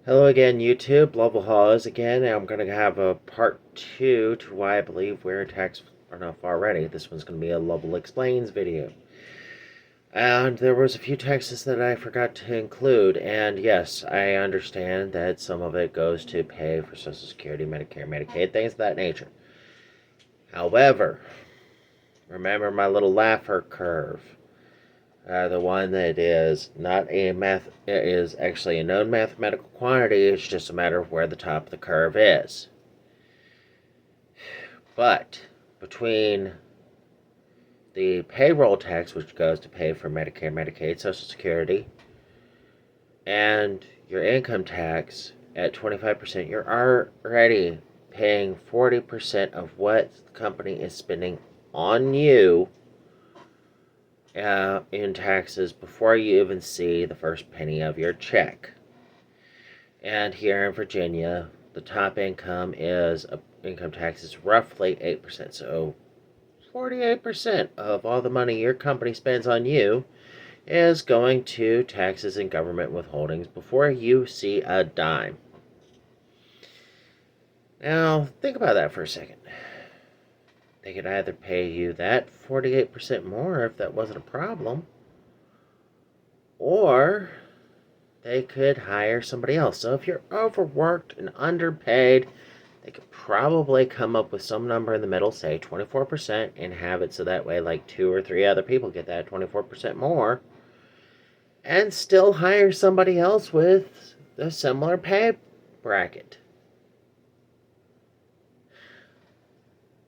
Hello again, YouTube. Lovell is again, and I'm going to have a part 2 to why I believe we're tax enough already. This one's going to be a Lovell Explains video. And there was a few taxes that I forgot to include, and yes, I understand that some of it goes to pay for Social Security, Medicare, Medicaid, things of that nature. However, remember my little Laffer curve. The one that is not a is actually a known mathematical quantity. It's just a matter of where the top of the curve is. But between the payroll tax, which goes to pay for Medicare, Medicaid, Social Security, and your income tax at 25%, you're already paying 40% of what the company is spending on you in taxes before you even see the first penny of your check. And here in Virginia, the top income tax is roughly 8%. So 48% of all the money your company spends on you is going to taxes and government withholdings before you see a dime. Now, think about that for a second. They could either pay you that 48% more if that wasn't a problem, or they could hire somebody else. So if you're overworked and underpaid, they could probably come up with some number in the middle, say 24%, and have it so that way like 2 or 3 other people get that 24% more, and still hire somebody else with a similar pay bracket.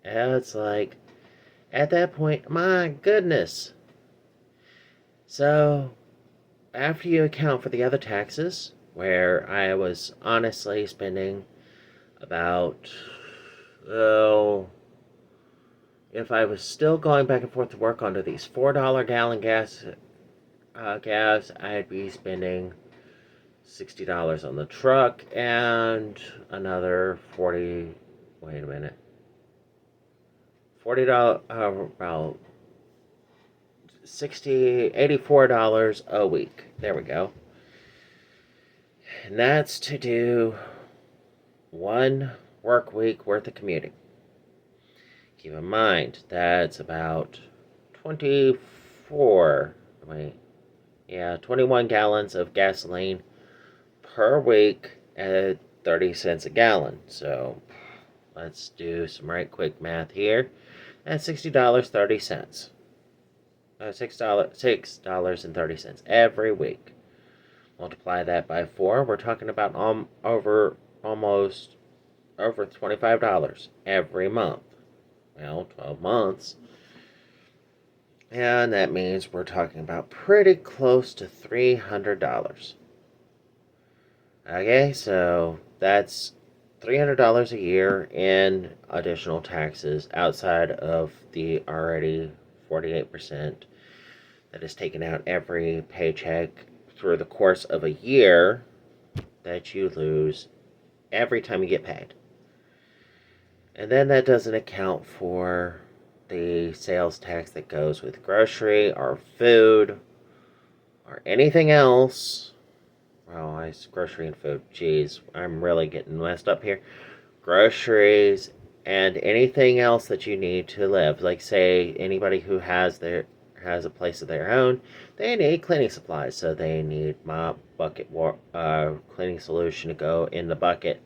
And it's like, at that point, my goodness. So, after you account for the other taxes, where I was honestly spending about, oh, if I was still going back and forth to work under these $4 gallon gas, I'd be spending $60 on the truck and another 40. Wait a minute. $40, about 60, $84 a week. There we go. And that's to do one work week worth of commuting. Keep in mind, that's about 21 gallons of gasoline per week at 30 cents a gallon. So let's do some right quick math here. That's $60.30. $6.30 every week. Multiply that by 4. We're talking about almost over $25 every month. Well, 12 months. And that means we're talking about pretty close to $300. Okay, so that's $300 a year in additional taxes outside of the already 48% that is taken out every paycheck through the course of a year that you lose every time you get paid. And then that doesn't account for the sales tax that goes with grocery or food or anything else. Well, grocery and food. Geez, I'm really getting messed up here. Groceries and anything else that you need to live. Like, say, anybody who has a place of their own, they need cleaning supplies. So they need mop, bucket, cleaning solution to go in the bucket.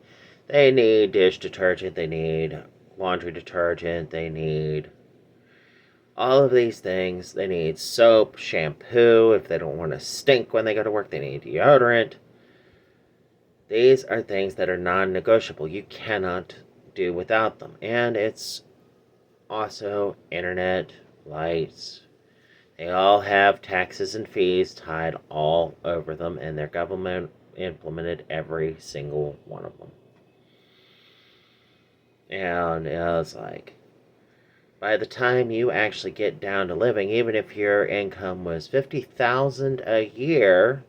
They need dish detergent. They need laundry detergent. They need all of these things. They need soap, shampoo. If they don't want to stink when they go to work, they need deodorant. These are things that are non-negotiable. You cannot do without them. And it's also internet, lights. They all have taxes and fees tied all over them, and their government implemented every single one of them. And it's like, by the time you actually get down to living, even if your income was $50,000 a year,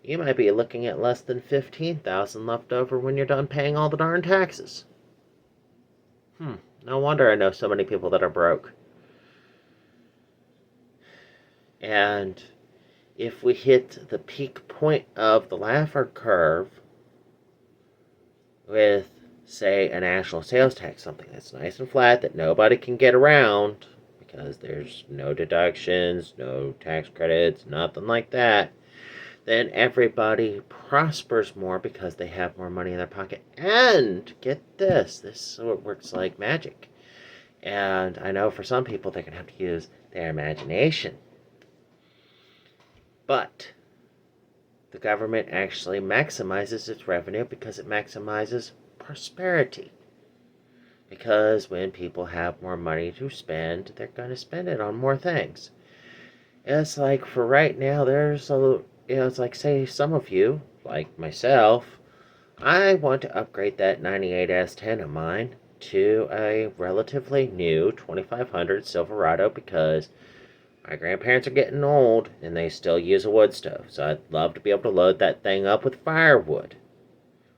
you might be looking at less than $15,000 left over when you're done paying all the darn taxes. No wonder I know so many people that are broke. And if we hit the peak point of the Laffer curve, with, say, a national sales tax, something that's nice and flat that nobody can get around because there's no deductions, no tax credits, nothing like that, then everybody prospers more because they have more money in their pocket. And get this works like magic. And I know for some people they're going to have to use their imagination. But the government actually maximizes its revenue because it maximizes prosperity. Because when people have more money to spend, they're going to spend it on more things. It's like for right now, it's like, say, some of you, like myself, I want to upgrade that 98S10 of mine to a relatively new 2500 Silverado because my grandparents are getting old and they still use a wood stove. So I'd love to be able to load that thing up with firewood.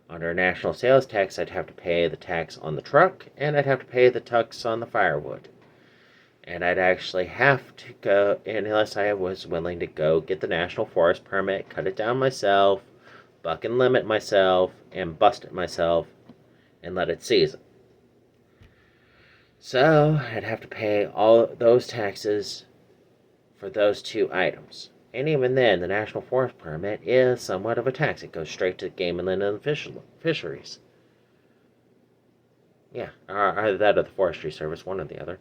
Under a national sales tax, I'd have to pay the tax on the truck and I'd have to pay the tax on the firewood. And I'd actually have to go, unless I was willing to go get the National Forest permit, cut it down myself, buck and limit myself, and bust it myself, and let it season. So I'd have to pay all those taxes for those two items. And even then, the National Forest permit is somewhat of a tax. It goes straight to game and inland fisheries. Yeah, either that or the Forestry Service, one or the other.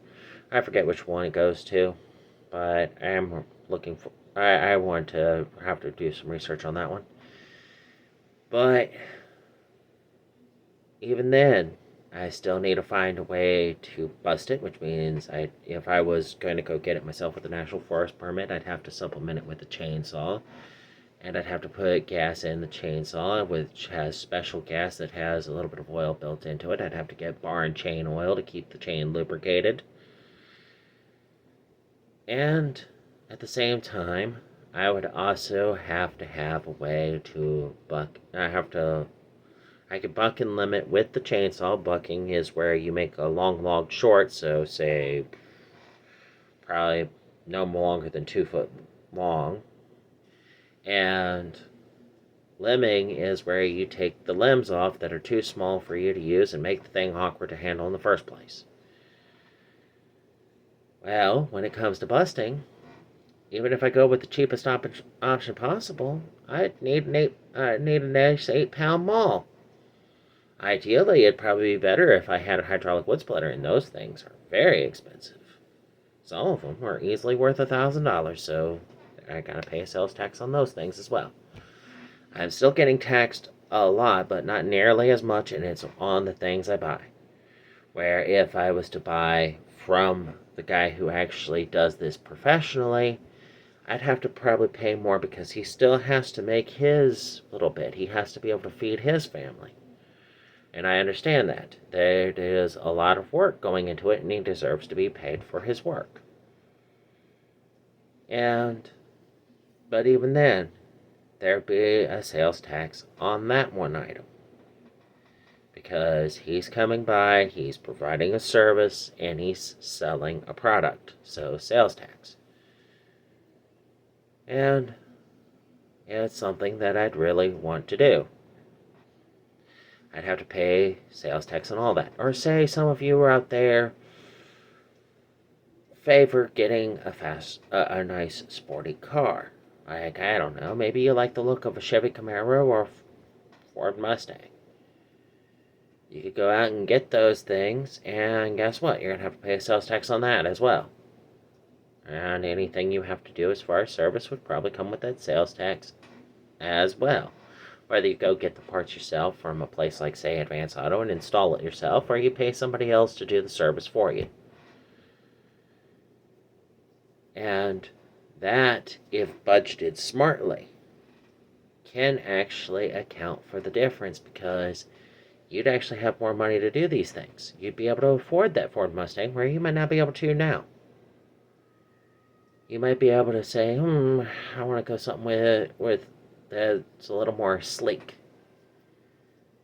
I forget which one it goes to, but I am looking for. I want to have to do some research on that one. But even then, I still need to find a way to bust it, which means if I was going to go get it myself with a National Forest permit, I'd have to supplement it with a chainsaw. And I'd have to put gas in the chainsaw, which has special gas that has a little bit of oil built into it. I'd have to get bar and chain oil to keep the chain lubricated. And at the same time, I would also have to have a way to buck. I could buck and limit with the chainsaw. Bucking is where you make a long log short, so say probably no longer than 2 foot long. And limbing is where you take the limbs off that are too small for you to use and make the thing awkward to handle in the first place. Well, when it comes to busting, even if I go with the cheapest option possible, I'd need a nice 8-pound maul. Ideally, it'd probably be better if I had a hydraulic wood splitter, and those things are very expensive. Some of them are easily worth $1,000, so I gotta pay a sales tax on those things as well. I'm still getting taxed a lot, but not nearly as much, and it's on the things I buy. Where if I was to buy from the guy who actually does this professionally, I'd have to probably pay more because he still has to make his little bit. He has to be able to feed his family. And I understand that. There is a lot of work going into it, and he deserves to be paid for his work. But even then, there'd be a sales tax on that one item. Because he's coming by, he's providing a service, and he's selling a product. So, sales tax. And it's something that I'd really want to do. I'd have to pay sales tax on all that. Or say some of you are out there favor getting a nice sporty car. Like, I don't know, maybe you like the look of a Chevy Camaro or Ford Mustang. You could go out and get those things, and guess what? You're going to have to pay a sales tax on that as well. And anything you have to do as far as service would probably come with that sales tax as well. Whether you go get the parts yourself from a place like, say, Advance Auto and install it yourself, or you pay somebody else to do the service for you. And that, if budgeted smartly, can actually account for the difference because you'd actually have more money to do these things. You'd be able to afford that Ford Mustang where you might not be able to now. You might be able to say, I want to go something with that's a little more sleek.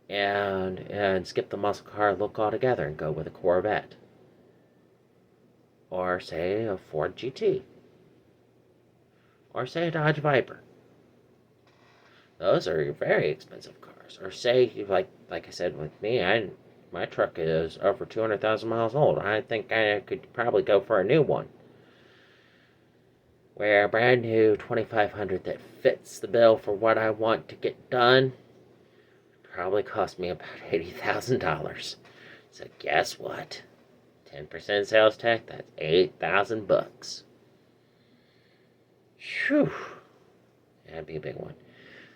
And skip the muscle car look altogether and go with a Corvette. Or say a Ford GT. Or say a Dodge Viper. Those are very expensive cars. Or say, like I said with me, my truck is over 200,000 miles old. I think I could probably go for a new one. Where a brand new 2500 that fits the bill for what I want to get done probably cost me about $80,000. So guess what? 10% sales tax, that's $8,000. Phew. That'd be a big one.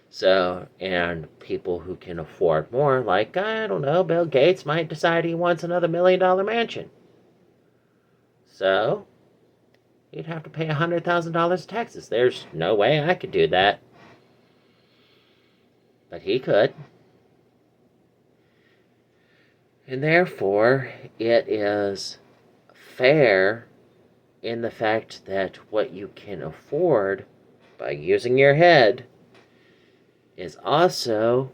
So, and people who can afford more, like, I don't know, Bill Gates might decide he wants another $1 million mansion. So, he'd have to pay $100,000 taxes. There's no way I could do that. But he could. And therefore, it is fair in the fact that what you can afford by using your head is also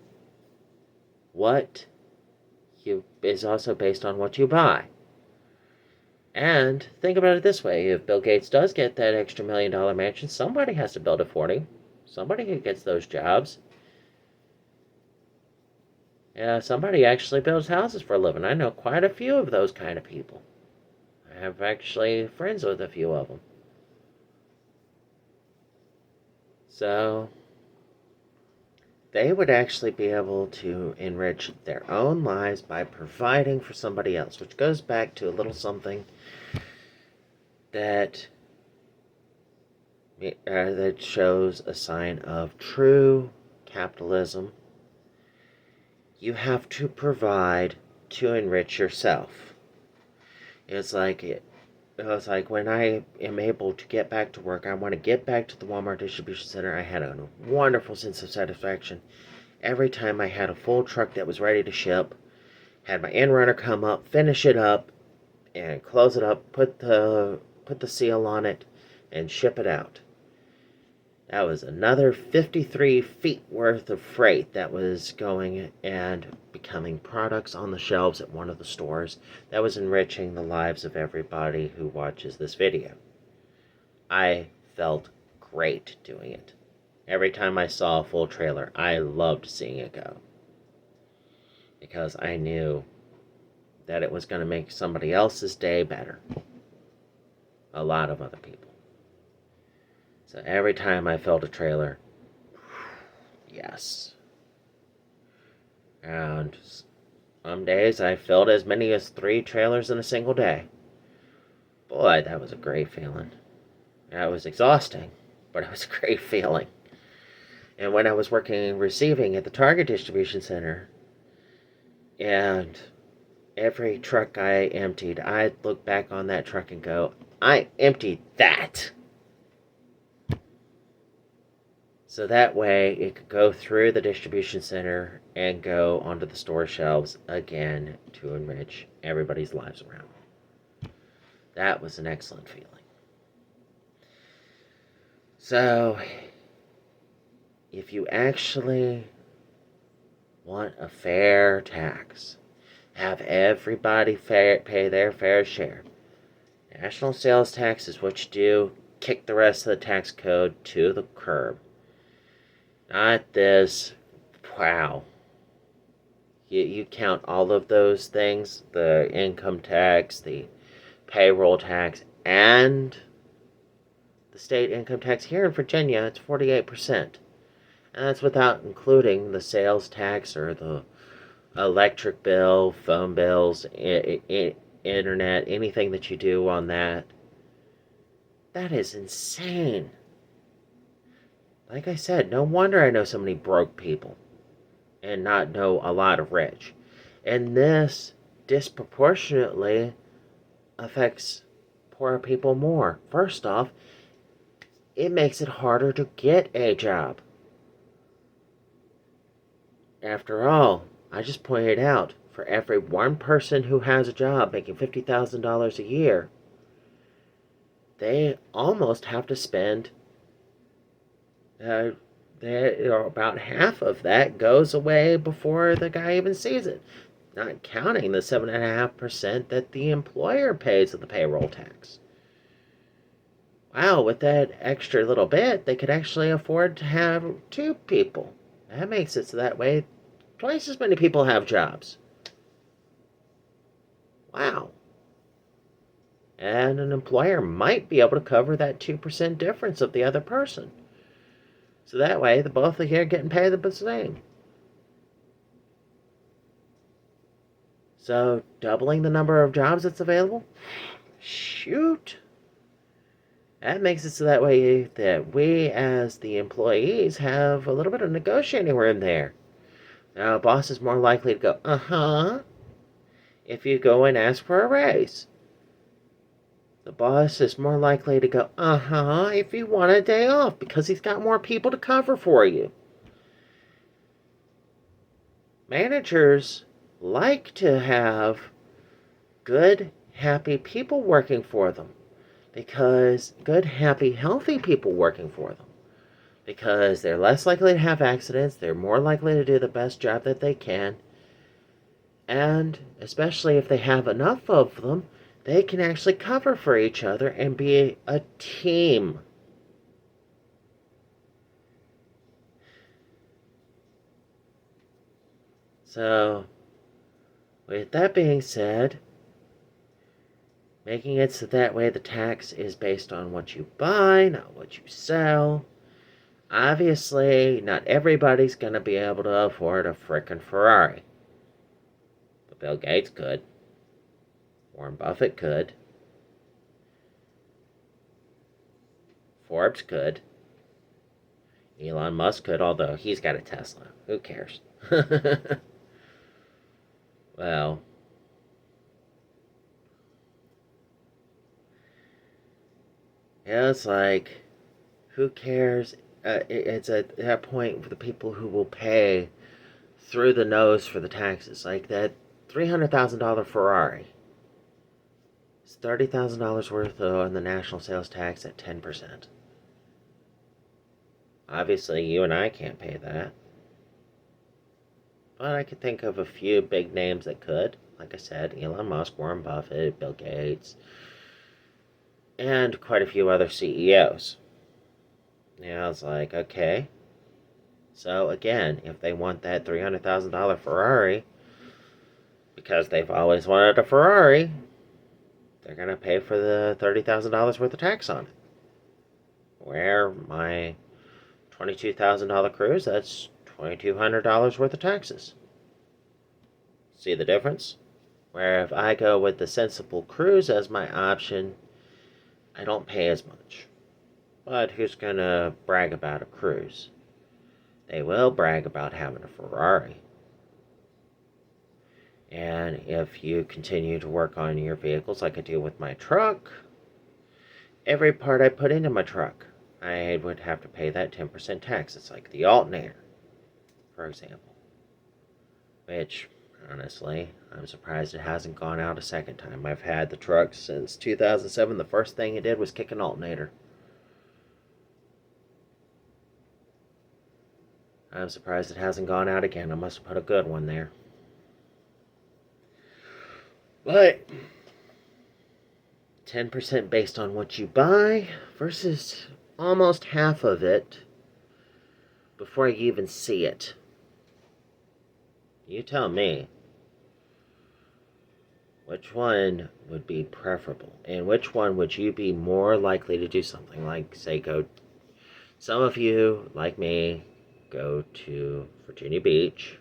based on what you buy. And think about it this way: if Bill Gates does get that extra $1 million mansion, somebody has to build it for him. Somebody who gets those jobs. Yeah, somebody actually builds houses for a living. I know quite a few of those kind of people. I have actually friends with a few of them. So, they would actually be able to enrich their own lives by providing for somebody else, which goes back to a little something that shows a sign of true capitalism. You have to provide to enrich yourself. It's like when I am able to get back to work, I want to get back to the Walmart distribution center. I had a wonderful sense of satisfaction every time I had a full truck that was ready to ship, had my end runner come up, finish it up, and close it up, put the seal on it, and ship it out. That was another 53 feet worth of freight that was going and becoming products on the shelves at one of the stores that was enriching the lives of everybody who watches this video. I felt great doing it. Every time I saw a full trailer, I loved seeing it go. Because I knew that it was going to make somebody else's day better. A lot of other people. So every time I filled a trailer, yes. And some days I filled as many as 3 trailers in a single day. Boy, that was a great feeling. That was exhausting, but it was a great feeling. And when I was working receiving at the Target distribution center, and every truck I emptied, I'd look back on that truck and go, I emptied that. So that way it could go through the distribution center and go onto the store shelves again to enrich everybody's lives around. That was an excellent feeling. So, if you actually want a fair tax, have everybody pay their fair share. National sales tax is what you do. Kick the rest of the tax code to the curb. Not this, wow. You count all of those things, the income tax, the payroll tax, and the state income tax. Here in Virginia, it's 48%. And that's without including the sales tax or the electric bill, phone bills, internet, anything that you do on that. That is insane. Like I said, no wonder I know so many broke people and not know a lot of rich. And this disproportionately affects poor people more. First off, it makes it harder to get a job. After all, I just pointed out, for every one person who has a job making $50,000 a year, they almost have to spend about half of that goes away before the guy even sees it. Not counting the 7.5% that the employer pays of the payroll tax. Wow, with that extra little bit, they could actually afford to have 2 people. That makes it so that way Twice as many people have jobs. Wow. And an employer might be able to cover that 2% difference of the other person. So that way, the both of you are getting paid the same. So, doubling the number of jobs that's available? Shoot. That makes it so that way that we, as the employees, have a little bit of negotiating room there. Now, a boss is more likely to go, if you go and ask for a raise. The boss is more likely to go, if you want a day off, because he's got more people to cover for you. Managers like to have good, happy people working for them. Because good, happy, healthy people working for them. Because they're less likely to have accidents, they're more likely to do the best job that they can, and especially if they have enough of them, they can actually cover for each other and be a team. So, with that being said, making it so that way the tax is based on what you buy, not what you sell. Obviously, not everybody's going to be able to afford a frickin' Ferrari. But Bill Gates could. Warren Buffett could. Forbes could. Elon Musk could, although he's got a Tesla. Who cares? Well, yeah, it's like, who cares? It's at that point for the people who will pay through the nose for the taxes. Like that $300,000 Ferrari. It's $30,000 worth on the national sales tax at 10%. Obviously, you and I can't pay that. But I could think of a few big names that could. Like I said, Elon Musk, Warren Buffett, Bill Gates, and quite a few other CEOs. Yeah, I was like, okay. So again, if they want that $300,000 Ferrari, because they've always wanted a Ferrari, they're going to pay for the $30,000 worth of tax on it. Where my $22,000 cruise, that's $2,200 worth of taxes. See the difference? Where if I go with the sensible cruise as my option, I don't pay as much. But who's going to brag about a cruise? They will brag about having a Ferrari. And if you continue to work on your vehicles like I do with my truck, every part I put into my truck, I would have to pay that 10% tax. It's like the alternator, for example. Which, honestly, I'm surprised it hasn't gone out a second time. I've had the truck since 2007. The first thing it did was kick an alternator. I'm surprised it hasn't gone out again. I must have put a good one there. But 10% based on what you buy versus almost half of it before you even see it. You tell me. Which one would be preferable? And which one would you be more likely to do something like, say, go... Some of you, like me, go to Virginia Beach.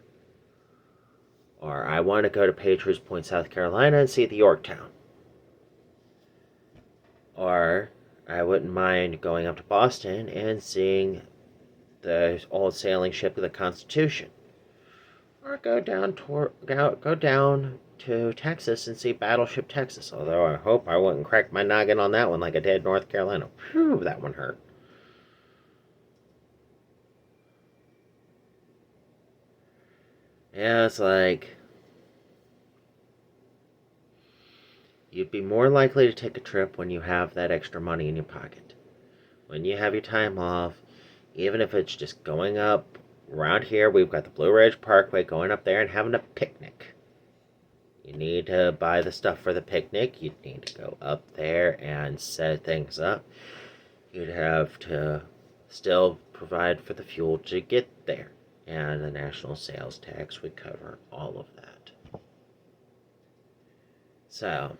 Or I want to go to Patriots Point, South Carolina and see the Yorktown. Or I wouldn't mind going up to Boston and seeing the old sailing ship of the Constitution. Or go down to Texas and see Battleship Texas. Although I hope I wouldn't crack my noggin on that one like I did North Carolina. Phew, that one hurt. Yeah, it's like... You'd be more likely to take a trip when you have that extra money in your pocket. When you have your time off, even if it's just going up around here, we've got the Blue Ridge Parkway, going up there and having a picnic. You need to buy the stuff for the picnic. You need to go up there and set things up. You'd have to still provide for the fuel to get there and the national sales tax would cover all of that. So,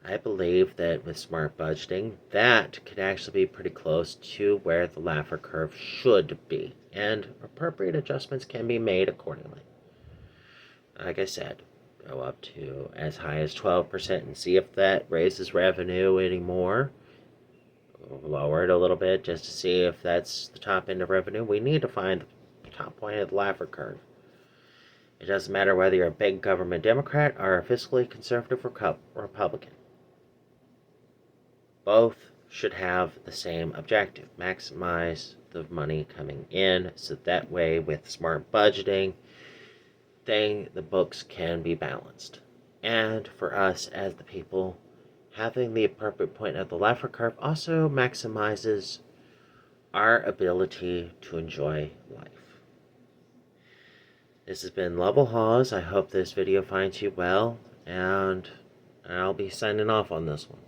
I believe that with smart budgeting, that could actually be pretty close to where the Laffer curve should be, and appropriate adjustments can be made accordingly. Like I said, go up to as high as 12% and see if that raises revenue anymore. Lower it a little bit just to see if that's the top end of revenue. We need to find the top point of the Laffer curve. It doesn't matter whether you're a big government Democrat or a fiscally conservative Republican. Both should have the same objective: maximize the money coming in, so that way with smart budgeting, the books can be balanced. And for us as the people, having the appropriate point of the Laffer curve also maximizes our ability to enjoy life. This has been Lovell Hawes. I hope this video finds you well, and I'll be signing off on this one.